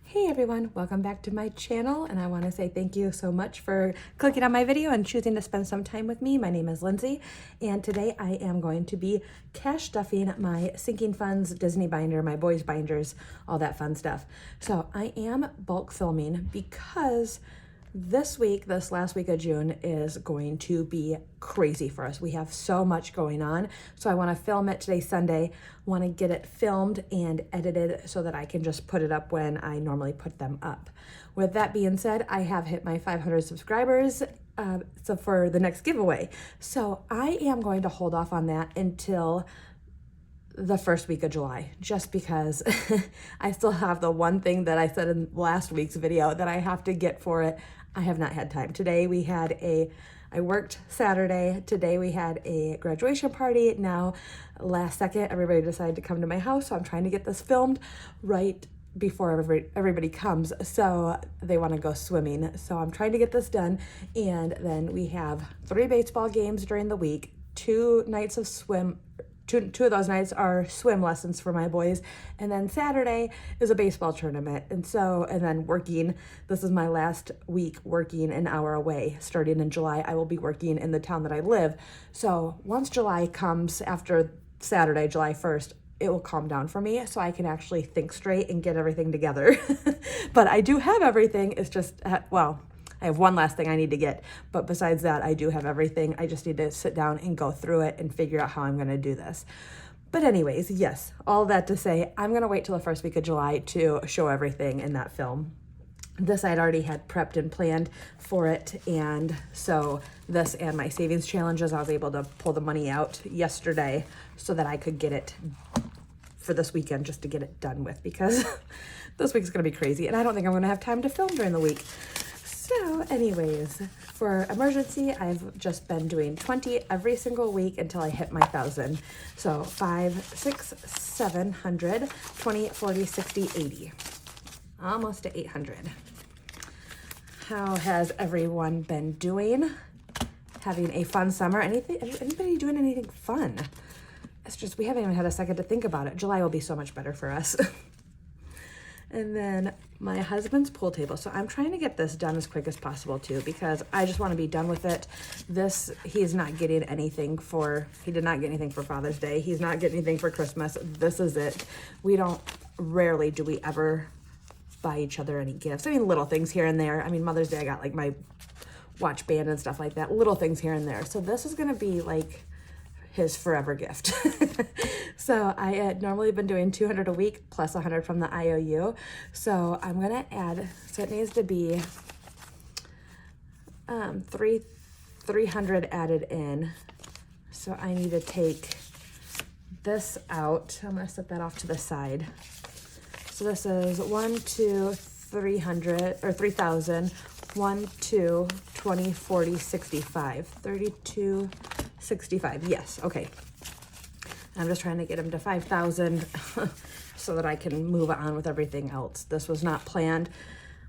Hey everyone, welcome back to my channel, and I want to say thank you so much for clicking on my video and choosing to spend some time with me. My name is Lindsay, and today I am going to be cash stuffing my sinking funds, Disney binder, my boys binders, all that fun stuff. So I am bulk filming because this last week of June is going to be crazy for us. We have so much going on. So I want to film it today, Sunday, want to get it filmed and edited so that I can just put it up when I normally put them up. With that being said, I have hit my 500 subscribers so for the next giveaway. So I am going to hold off on that until the first week of July, just because I still have the one thing that I said in last week's video that I have to get for it. I have not had time. I worked Saturday. Today we had a graduation party. Now, last second, everybody decided to come to my house, so I'm trying to get this filmed right before everybody comes. So they want to go swimming. So I'm trying to get this done. And then we have 3 baseball games during the week, 2 nights of swim. Two of those nights are swim lessons for my boys. And then Saturday is a baseball tournament. And then working, this is my last week working an hour away. Starting in July, I will be working in the town that I live. So once July comes, after Saturday, July 1st, it will calm down for me so I can actually think straight and get everything together. But I do have everything. It's just, I have one last thing I need to get, but besides that, I do have everything. I just need to sit down and go through it and figure out how I'm going to do this. But anyways, yes, all that to say, I'm going to wait till the first week of July to show everything in that film. This I'd already had prepped and planned for it, and so this and my savings challenges, I was able to pull the money out yesterday so that I could get it for this weekend, just to get it done with, because this week's going to be crazy, and I don't think I'm going to have time to film during the week. So anyways, for emergency, I've just been doing 20 every single week until I hit my 1,000. So 5, 6, 700, 20, 40, 60, 80. Almost to 800. How has everyone been doing? Having a fun summer? Anybody doing anything fun? It's just, we haven't even had a second to think about it. July will be so much better for us. And then my husband's pool table. So I'm trying to get this done as quick as possible too, because I just want to be done with it. He did not get anything for Father's Day. He's not getting anything for Christmas. This is it. Rarely do we ever buy each other any gifts. I mean, little things here and there. I mean, Mother's Day, I got like my watch band and stuff like that. Little things here and there. So this is going to be like his forever gift. So I had normally been doing 200 a week plus 100 from the IOU. So I'm going to add, so it needs to be 300 added in. So I need to take this out. I'm going to set that off to the side. So this is 1, 2, 300 or 3,000, 1, 2, 20, 40, 65, 32, 65. Yes. Okay. I'm just trying to get him to 5,000 so that I can move on with everything else. This was not planned.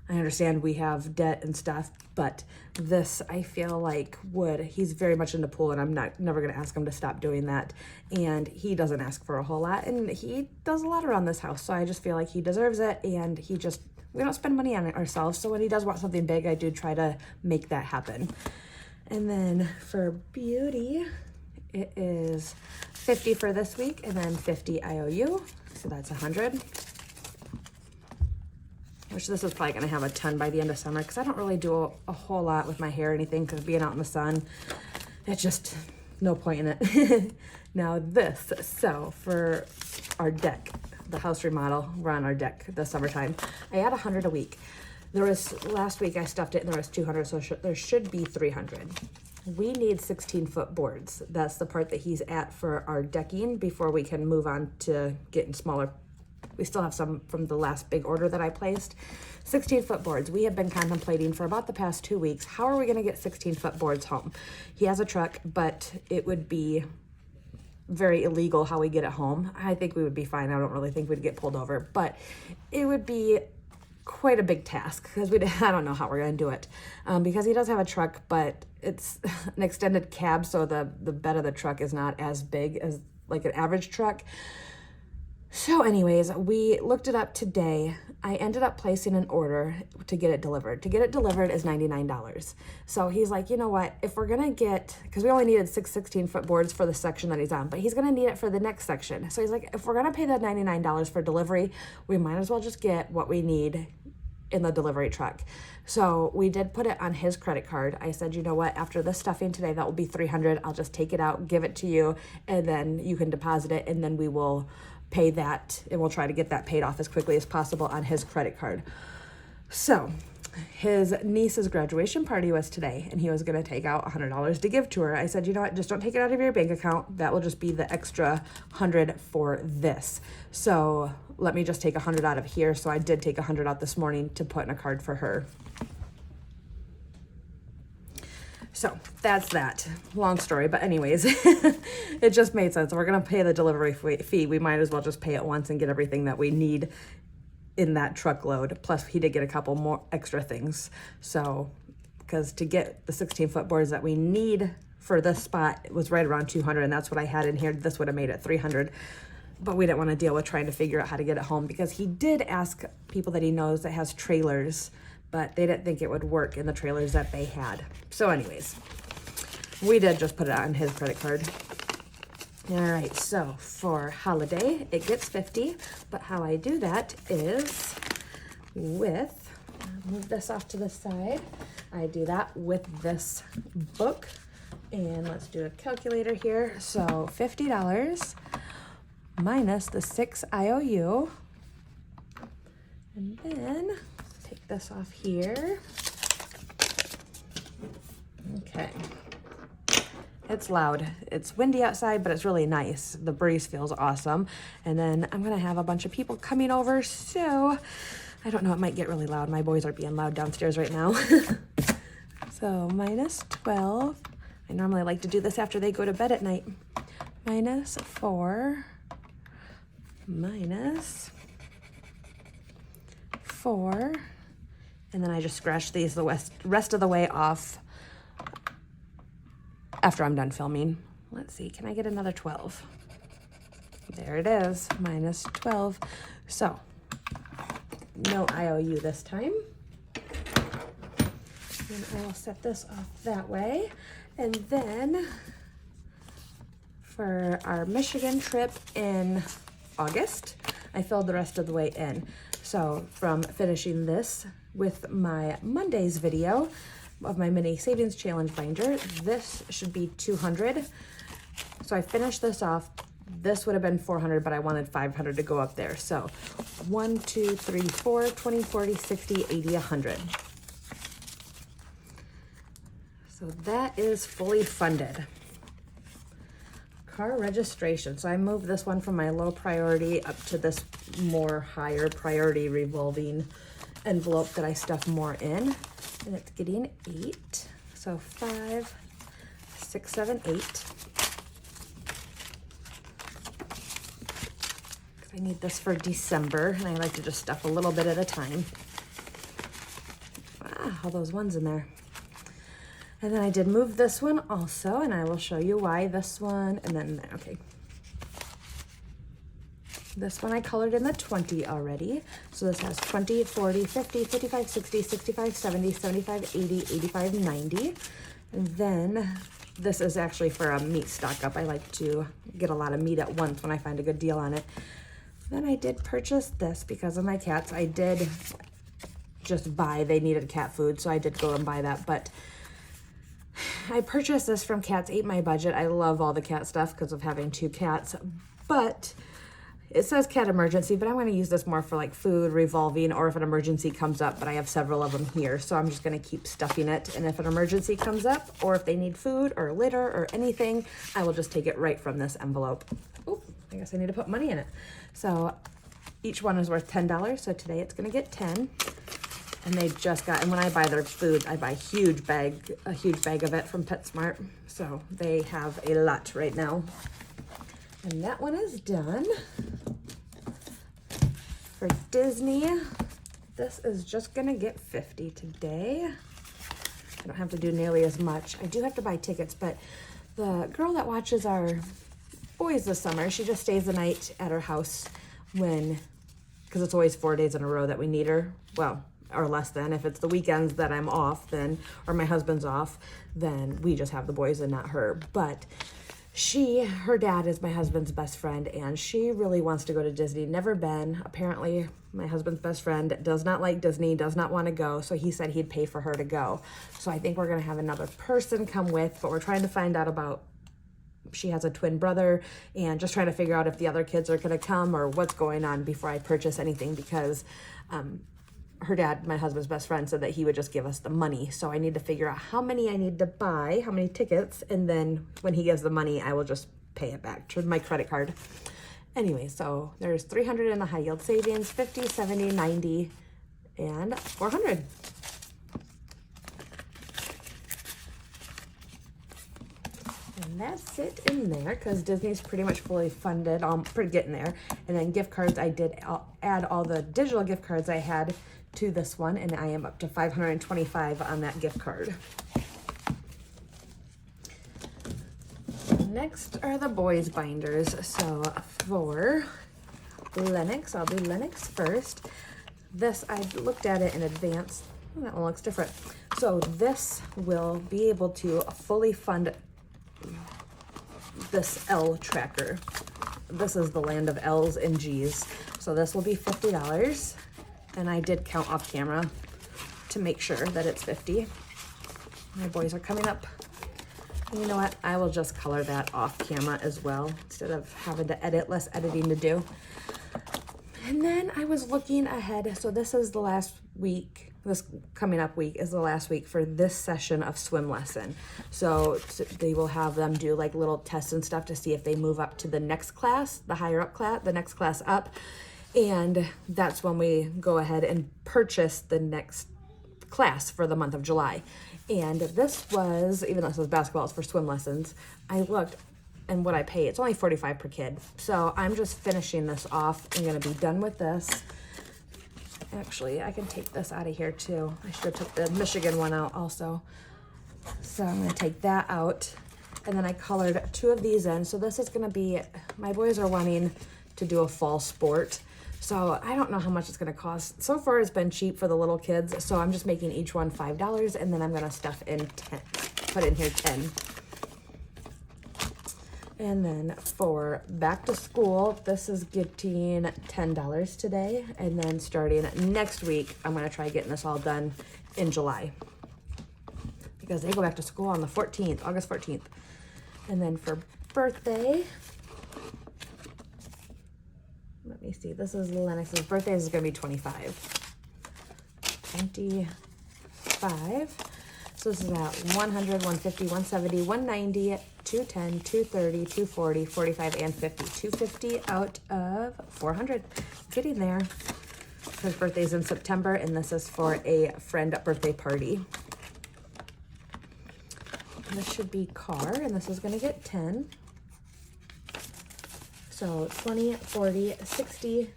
I understand we have debt and stuff, but this I feel like he's very much into pool, and I'm never going to ask him to stop doing that. And he doesn't ask for a whole lot, and he does a lot around this house. So I just feel like he deserves it, and we don't spend money on it ourselves. So when he does want something big, I do try to make that happen. And then for beauty, it is 50 for this week, and then 50 IOU, so that's 100. Which this is probably going to have a ton by the end of summer, because I don't really do a whole lot with my hair or anything, because being out in the sun, it's just no point in it. Now this, so for our deck, the house remodel, we're on our deck this summertime. I add 100 a week. Last week I stuffed it and there was 200, so there should be 300. We need 16-foot boards. That's the part that he's at for our decking before we can move on to getting smaller. We still have some from the last big order that I placed. 16-foot boards. We have been contemplating for about the past 2 weeks, how are we going to get 16-foot boards home? He has a truck, but it would be very illegal how we get it home. I think we would be fine. I don't really think we'd get pulled over, but it would be quite a big task, because I don't know how we're going to do it, because he does have a truck, but it's an extended cab, so the bed of the truck is not as big as like an average truck. So anyways, we looked it up today. I ended up placing an order to get it delivered. To get it delivered is $99. So he's like, you know what, if we're gonna get, because we only needed 6 16-foot boards for the section that he's on, but he's gonna need it for the next section. So he's like, if we're gonna pay that $99 for delivery, we might as well just get what we need in the delivery truck. So we did put it on his credit card. I said, you know what, after the stuffing today, that will be $300. I'll just take it out, give it to you, and then you can deposit it, and then we will pay that, and we'll try to get that paid off as quickly as possible on his credit card. So his niece's graduation party was today, and he was going to take out $100 to give to her. I said, you know what, just don't take it out of your bank account. That will just be the extra $100 for this. So let me just take $100 out of here. So I did take $100 out this morning to put in a card for her. So that's that. Long story, but anyways, it just made sense. If we're going to pay the delivery fee, we might as well just pay it once and get everything that we need in that truckload. Plus, he did get a couple more extra things. So, because to get the 16-foot boards that we need for this spot, it was right around $200, and that's what I had in here. This would have made it $300. But we didn't want to deal with trying to figure out how to get it home, because he did ask people that he knows that has trailers, but they didn't think it would work in the trailers that they had. So anyways, we did just put it on his credit card. All right, so for holiday, it gets $50, but how I do that is with, move this off to the side. I do that with this book, and let's do a calculator here. So $50 minus the 6 IOU, and then take this off here. Okay. It's loud. It's windy outside, but it's really nice. The breeze feels awesome. And then I'm going to have a bunch of people coming over, so I don't know, it might get really loud. My boys are being loud downstairs right now. So minus 12. I normally like to do this after they go to bed at night. Minus 4. Minus 4. And then I just scratch these the rest of the way off after I'm done filming. Let's see, can I get another 12? There it is, minus 12. So, no IOU this time. And I will set this off that way. And then for our Michigan trip in August, I filled the rest of the way in. So from finishing this with my Monday's video of my mini savings challenge binder, this should be $200. So I finished this off. This would have been $400, but I wanted $500 to go up there. So 1, 2, 3, 4, 20, 40, 60, 80, 100. So that is fully funded. Car registration. So I moved this one from my low priority up to this more higher priority revolving envelope that I stuff more in. And it's getting 8. So 5, 6, 7, 8. I need this for December, and I like to just stuff a little bit at a time. Ah, all those ones in there. And then I did move this one also, and I will show you why this one, and then, okay. This one I colored in the 20 already. So this has 20, 40, 50, 55, 60, 65, 70, 75, 80, 85, 90. And then this is actually for a meat stock up. I like to get a lot of meat at once when I find a good deal on it. Then I did purchase this because of my cats. I did just buy, they needed cat food, so I did go and buy that. But I purchased this from Cats Ate My Budget. I love all the cat stuff because of having 2 cats. But it says cat emergency, but I'm going to use this more for like food revolving, or if an emergency comes up, but I have several of them here. So I'm just going to keep stuffing it. And if an emergency comes up, or if they need food or litter or anything, I will just take it right from this envelope. Oh, I guess I need to put money in it. So each one is worth $10. So today it's going to get 10. And they just got, and when I buy their food, I buy a huge bag of it from PetSmart. So they have a lot right now. And that one is done. For Disney, this is just gonna get 50 today. I don't have to do nearly as much. I do have to buy tickets, but the girl that watches our boys this summer, she just stays the night at her house because it's always 4 days in a row that we need her. Well, or less than. If it's the weekends that I'm off, then, or my husband's off, then we just have the boys and not her. But her dad is my husband's best friend, and she really wants to go to Disney. Never been. Apparently, my husband's best friend does not like Disney, does not want to go, so he said he'd pay for her to go. So I think we're going to have another person come with, but we're trying to find out about, she has a twin brother, and just trying to figure out if the other kids are going to come or what's going on before I purchase anything, because her dad, my husband's best friend, said that he would just give us the money. So I need to figure out how many I need to buy, how many tickets, and then when he gives the money, I will just pay it back to my credit card. Anyway, so there's 300 in the high yield savings, 50, 70, 90, and 400. And that's it in there, because Disney's pretty much fully funded. I'm pretty getting there. And then gift cards, I did add all the digital gift cards I had to this one, and I am up to 525 on that gift card. Next are the boys binders. So for Lennox, I'll do Lennox first. This, I looked at it in advance. Oh, that one looks different. So this will be able to fully fund this L tracker. This is the land of L's and G's. So this will be $50. And I did count off camera to make sure that it's 50. My boys are coming up. And you know what? I will just color that off camera as well, instead of having to edit, less editing to do. And then I was looking ahead. So this is the last week. This coming up week is the last week for this session of swim lesson. So they will have them do like little tests and stuff to see if they move up to the next class, the higher up class, the next class up. And that's when we go ahead and purchase the next class for the month of July. And this was, even though this was basketball, it's for swim lessons, I looked, and what I pay, it's only $45 per kid. So I'm just finishing this off. I'm gonna be done with this. Actually, I can take this out of here too. I should have took the Michigan one out also. So I'm gonna take that out. And then I colored 2 of these in. So this is gonna be, my boys are wanting to do a fall sport. So I don't know how much it's gonna cost. So far it's been cheap for the little kids. So I'm just making each one $5, and then I'm gonna stuff in 10, put in here 10. And then for back to school, this is getting $10 today. And then starting next week, I'm gonna try getting this all done in July, because they go back to school on the 14th, August 14th. And then for birthday, let me see, this is Lennox's birthday. This is gonna be 25. 25. So this is at 100, 150, 170, 190, 210, 230, 240, 45, and 50. 250 out of 400. Getting there. His birthday's in September, and this is for a friend birthday party. And this should be car, and this is gonna get 10. So 20, 40, 60,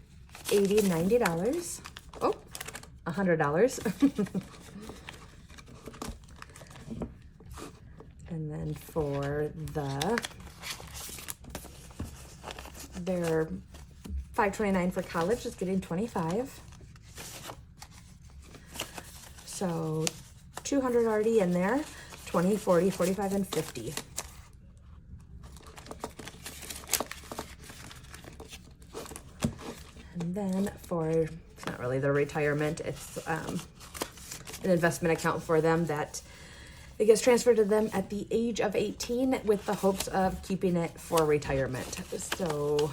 80, $90. Oh, $100. And then for their $529 for college is getting 25. So 200 already in there, 20, 40, 45, and 50. And then for, it's not really their retirement, it's an investment account for them that it gets transferred to them at the age of 18 with the hopes of keeping it for retirement. So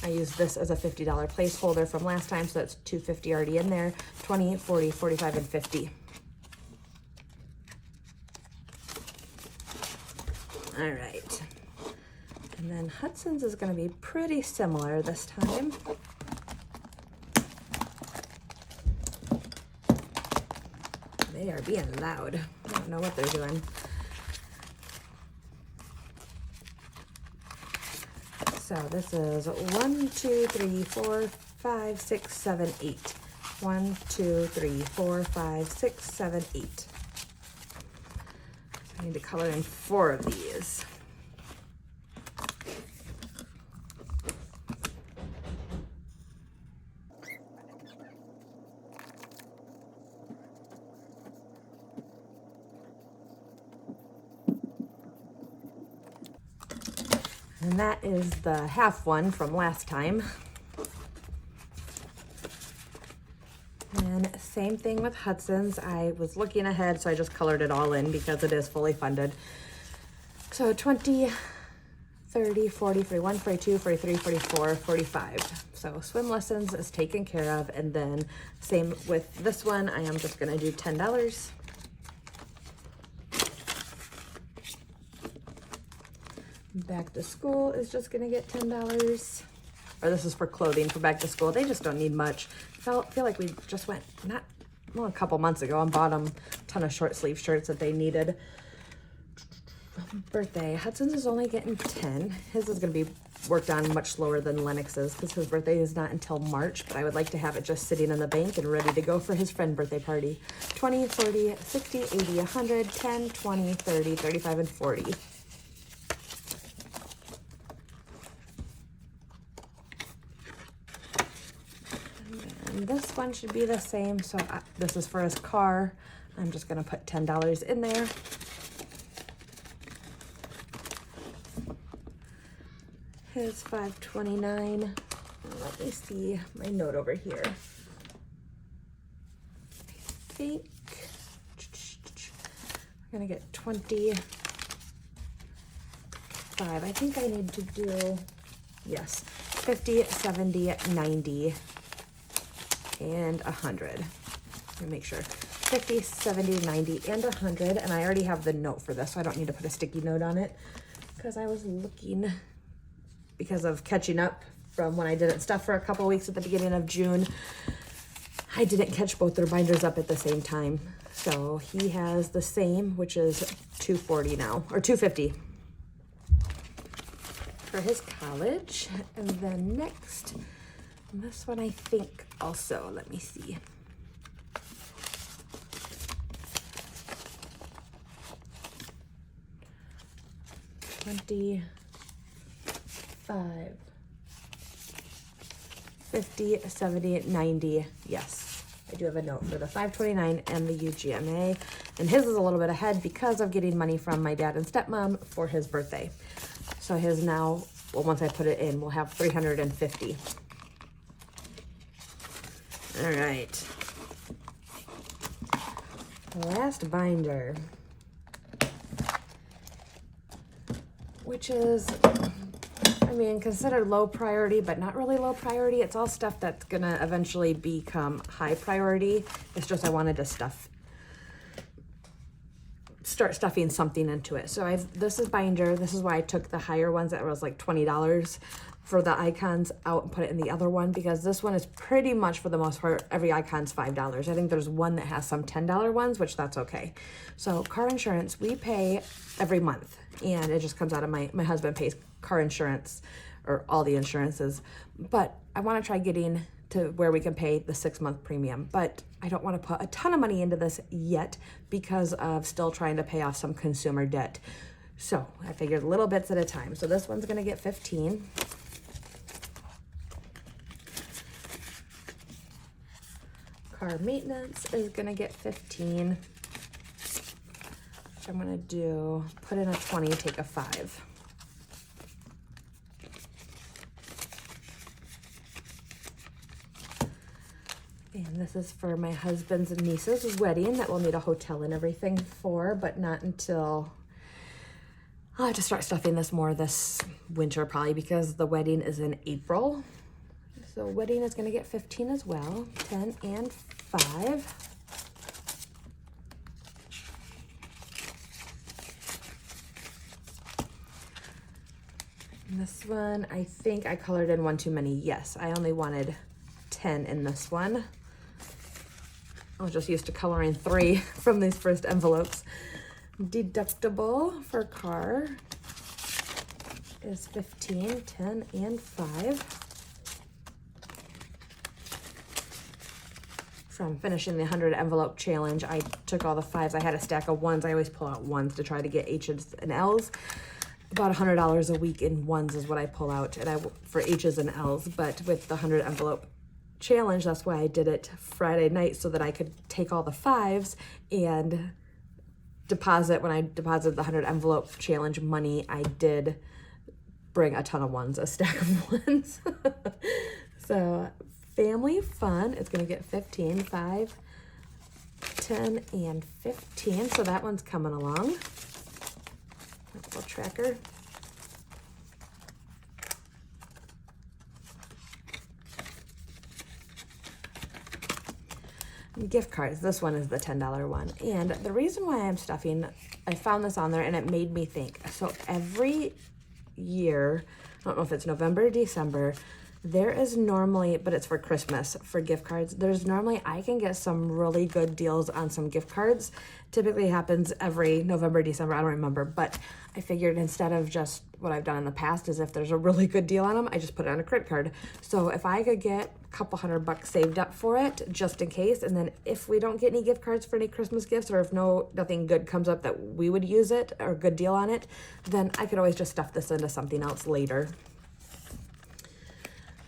I used this as a $50 placeholder from last time, so that's $250 already in there, 20, 40, 45, and 50. All right. And then Hudson's is gonna be pretty similar this time. They are being loud. I don't know what they're doing. So this is 1, 2, 3, 4, 5, 6, 7, 8. 1, 2, 3, 4, 5, 6, 7, 8. I need to color in 4 of these. And that is the half one from last time. And same thing with Hudson's. I was looking ahead, so I just colored it all in because it is fully funded. So 20, 30, 40, 41, 42, 43, 44, 45. So swim lessons is taken care of. And then same with this one, I am just gonna do $10. Back to school is just gonna get $10. Or this is for clothing for back to school. They just don't need much. I feel like we just went, a couple months ago and bought them a ton of short sleeve shirts that they needed. Birthday, Hudson's is only getting 10. His is gonna be worked on much slower than Lennox's because his birthday is not until March, but I would like to have it just sitting in the bank and ready to go for his friend birthday party. 20, 40, 60, 80, 100, 10, 20, 30, 35, and 40. And this one should be the same, so this is for his car. I'm just gonna put $10 in there. His $5.29. Let me see my note over here. I think we're gonna get 25. I think I need to do, yes, 50, 70, 90. And 100. Let me make sure. 50, 70, 90, and 100. And I already have the note for this, so I don't need to put a sticky note on it because I was looking, because of catching up from when I didn't stuff for a couple weeks at the beginning of June. I didn't catch both their binders up at the same time. So he has the same, which is $240 now, or $250 for his college. And then next, this one I think also, let me see. $25, 50, 70, 90. Yes, I do have a note for the $5.29 and the UGMA. And his is a little bit ahead because of getting money from my dad and stepmom for his birthday. So his now, well, once I put it in, we'll have $350. All right, last binder, which is, I mean, considered low priority, but not really low priority. It's all stuff that's gonna eventually become high priority. It's just I wanted to start stuffing something into it. So this is binder. This is why I took the higher ones that was like $20 for the icons out and put it in the other one, because this one is pretty much, for the most part, every icon's $5. I think there's one that has some $10 ones, which that's okay. So car insurance, we pay every month, and it just comes out of my husband pays car insurance, or all the insurances. But I want to try getting to where we can pay the 6-month premium, but I don't want to put a ton of money into this yet because of still trying to pay off some consumer debt. So I figured little bits at a time. So this one's going to get 15. Car maintenance is gonna get 15, which I'm gonna do, put in a 20, take a 5. And this is for my husband's and niece's wedding that we'll need a hotel and everything for, but not until, I'll have to start stuffing this more this winter probably, because the wedding is in April. So wedding is gonna get 15 as well, 10 and 5. And this one, I think I colored in one too many. Yes, I only wanted 10 in this one. I was just used to coloring 3 from these first envelopes. Deductible for car is 15, 10, and 5. From finishing the 100 envelope challenge, I took all the 5s. I had a stack of 1s. I always pull out 1s to try to get H's and L's. About $100 a week in 1s is what I pull out, and for H's and L's. But with the 100 envelope challenge, that's why I did it Friday night, so that I could take all the 5s and deposit. When I deposited the 100 envelope challenge money, I did bring a ton of ones, a stack of ones. So family fun, it's gonna get 15, 5, 10, and 15. So that one's coming along. Little tracker. Gift cards. This one is the $10 one. And the reason why I'm stuffing, I found this on there and it made me think. So every year, I don't know if it's November or December, there is normally, but it's for Christmas, for gift cards, there's normally, I can get some really good deals on some gift cards. Typically happens every November, December, I don't remember, but I figured instead of just what I've done in the past is if there's a really good deal on them, I just put it on a credit card. So if I could get a couple $100 saved up for it, just in case, and then if we don't get any gift cards for any Christmas gifts, or if nothing good comes up that we would use it, or a good deal on it, then I could always just stuff this into something else later.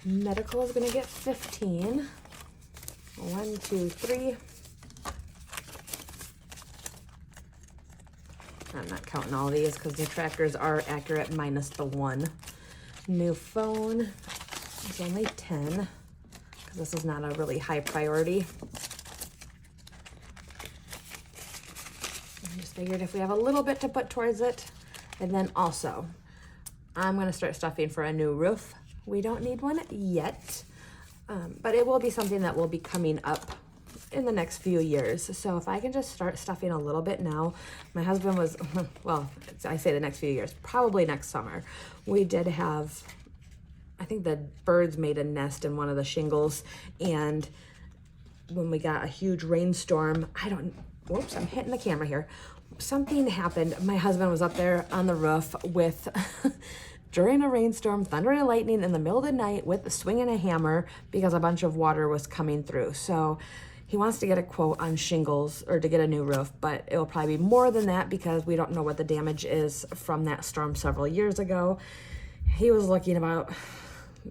Medical is gonna get 15. 1, 2, 3. I'm not counting all these because the trackers are accurate minus the 1. New phone is only 10 because this is not a really high priority. I just figured if we have a little bit to put towards it. And then also, I'm gonna start stuffing for a new roof. We don't need one yet, but it will be something that will be coming up in the next few years. So if I can just start stuffing a little bit now. My husband was, well, I say the next few years, probably next summer. We did have, I think the birds made a nest in one of the shingles, and when we got a huge rainstorm, whoops, I'm hitting the camera here. Something happened. My husband was up there on the roof with during a rainstorm, thunder and lightning in the middle of the night with swinging a hammer because a bunch of water was coming through. So he wants to get a quote on shingles or to get a new roof, but it will probably be more than that because we don't know what the damage is from that storm several years ago. He was looking about,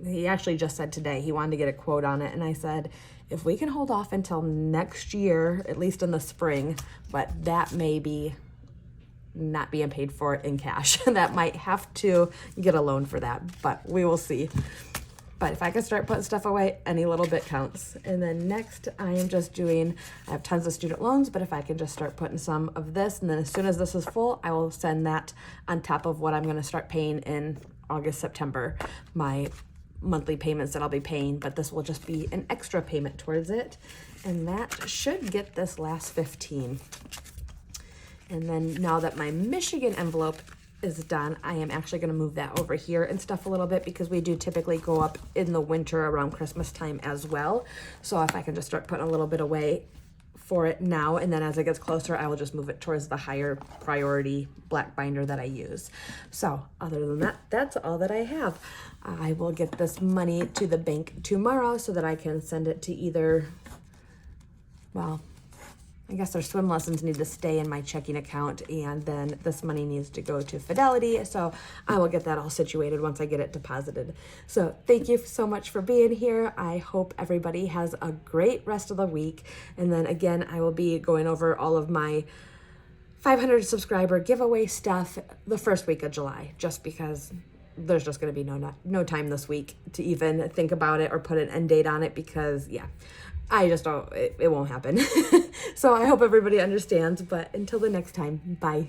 he actually just said today he wanted to get a quote on it, and I said, if we can hold off until next year, at least in the spring, but that may be not being paid for in cash. That might have to get a loan for that, but we will see. But if I can start putting stuff away, any little bit counts. And then next I am just doing, I have tons of student loans, but if I can just start putting some of this, and then as soon as this is full, I will send that on top of what I'm going to start paying in August, September, my monthly payments that I'll be paying, but this will just be an extra payment towards it. And that should get this last 15. And then now that my Michigan envelope is done, I am actually going to move that over here and stuff a little bit because we do typically go up in the winter around Christmas time as well. So if I can just start putting a little bit away for it now, and then as it gets closer, I will just move it towards the higher priority black binder that I use. So other than that, that's all that I have. I will get this money to the bank tomorrow so that I can send it to either, well, I guess their swim lessons need to stay in my checking account, and then this money needs to go to Fidelity. So I will get that all situated once I get it deposited. So thank you so much for being here. I hope everybody has a great rest of the week. And then again, I will be going over all of my 500 subscriber giveaway stuff the first week of July, just because there's just going to be no time this week to even think about it or put an end date on it, because yeah, I just don't, it won't happen. So I hope everybody understands, but until the next time, bye.